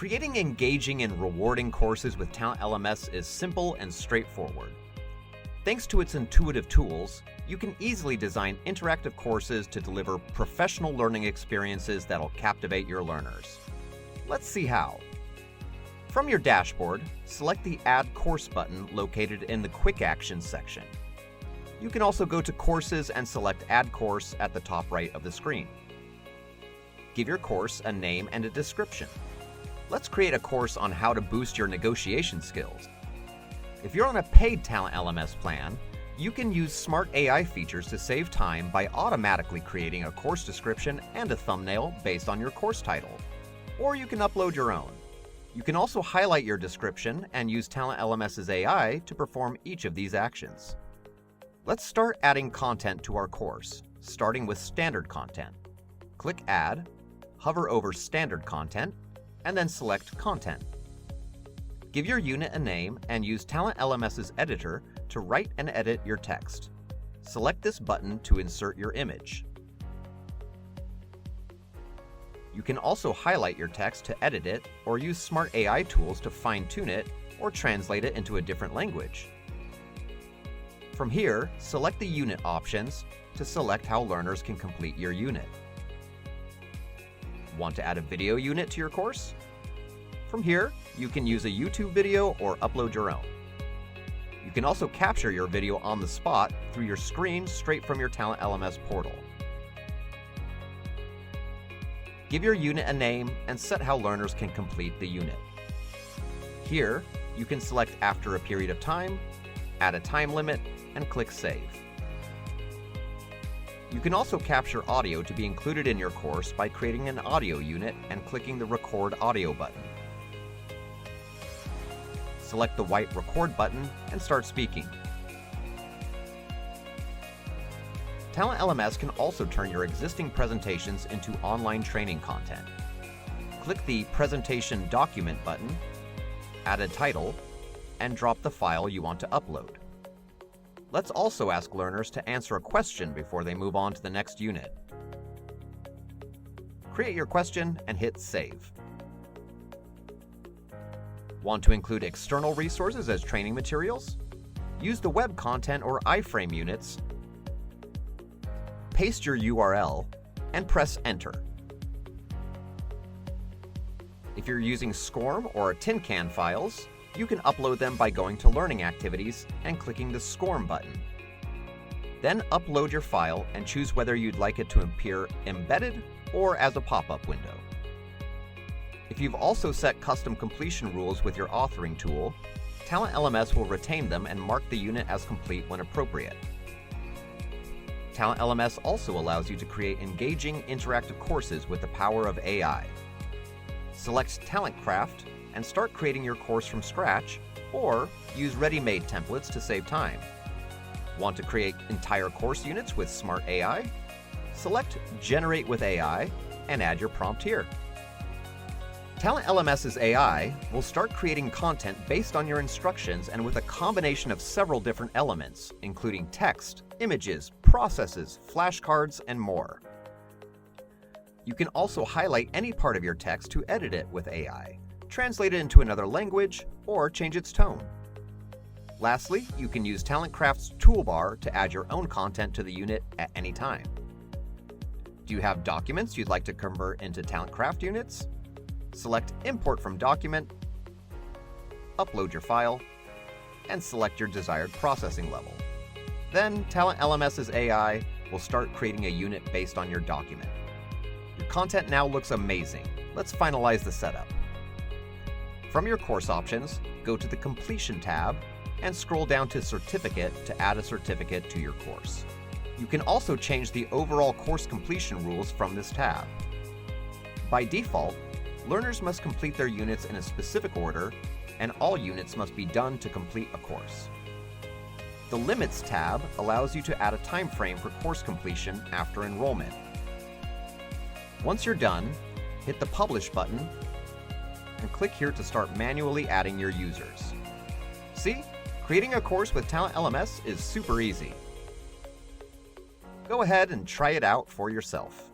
Creating engaging and rewarding courses with Talent LMS is simple and straightforward. Thanks to its intuitive tools, you can easily design interactive courses to deliver professional learning experiences that'll captivate your learners. Let's see how. From your dashboard, select the Add Course button located in the Quick Actions section. You can also go to Courses and select Add Course at the top right of the screen. Give your course a name and a description. Let's create a course on how to boost your negotiation skills. If you're on a paid Talent LMS plan, you can use smart AI features to save time by automatically creating a course description and a thumbnail based on your course title. Or you can upload your own. You can also highlight your description and use Talent LMS's AI to perform each of these actions. Let's start adding content to our course, starting with standard content. Click Add, hover over Standard Content, and then select Content. Give your unit a name and use Talent LMS's editor to write and edit your text. Select this button to insert your image. You can also highlight your text to edit it or use smart AI tools to fine-tune it or translate it into a different language. From here, select the unit options to select how learners can complete your unit. Want to add a video unit to your course? From here, you can use a YouTube video or upload your own. You can also capture your video on the spot through your screen straight from your Talent LMS portal. Give your unit a name and set how learners can complete the unit. Here, you can select after a period of time, add a time limit, and click Save. You can also capture audio to be included in your course by creating an audio unit and clicking the Record Audio button. Select the white Record button and start speaking. Talent LMS can also turn your existing presentations into online training content. Click the Presentation Document button, add a title, and drop the file you want to upload. Let's also ask learners to answer a question before they move on to the next unit. Create your question and hit Save. Want to include external resources as training materials? Use the web content or iframe units, paste your URL, and press Enter. If you're using SCORM or tin can files, you can upload them by going to Learning Activities and clicking the SCORM button. Then upload your file and choose whether you'd like it to appear embedded or as a pop-up window. If you've also set custom completion rules with your authoring tool, Talent LMS will retain them and mark the unit as complete when appropriate. Talent LMS also allows you to create engaging, interactive courses with the power of AI. Select Talent Craft and start creating your course from scratch, or use ready-made templates to save time. Want to create entire course units with smart AI? Select Generate with AI and add your prompt here. Talent LMS's AI will start creating content based on your instructions and with a combination of several different elements, including text, images, processes, flashcards, and more. You can also highlight any part of your text to edit it with AI, translate it into another language, or change its tone. Lastly, you can use TalentCraft's toolbar to add your own content to the unit at any time. Do you have documents you'd like to convert into TalentCraft units? Select Import from Document, upload your file, and select your desired processing level. Then Talent LMS's AI will start creating a unit based on your document. Your content now looks amazing. Let's finalize the setup. From your course options, go to the Completion tab and scroll down to Certificate to add a certificate to your course. You can also change the overall course completion rules from this tab. By default, learners must complete their units in a specific order, and all units must be done to complete a course. The Limits tab allows you to add a time frame for course completion after enrollment. Once you're done, hit the Publish button and click here to start manually adding your users. See? Creating a course with Talent LMS is super easy. Go ahead and try it out for yourself.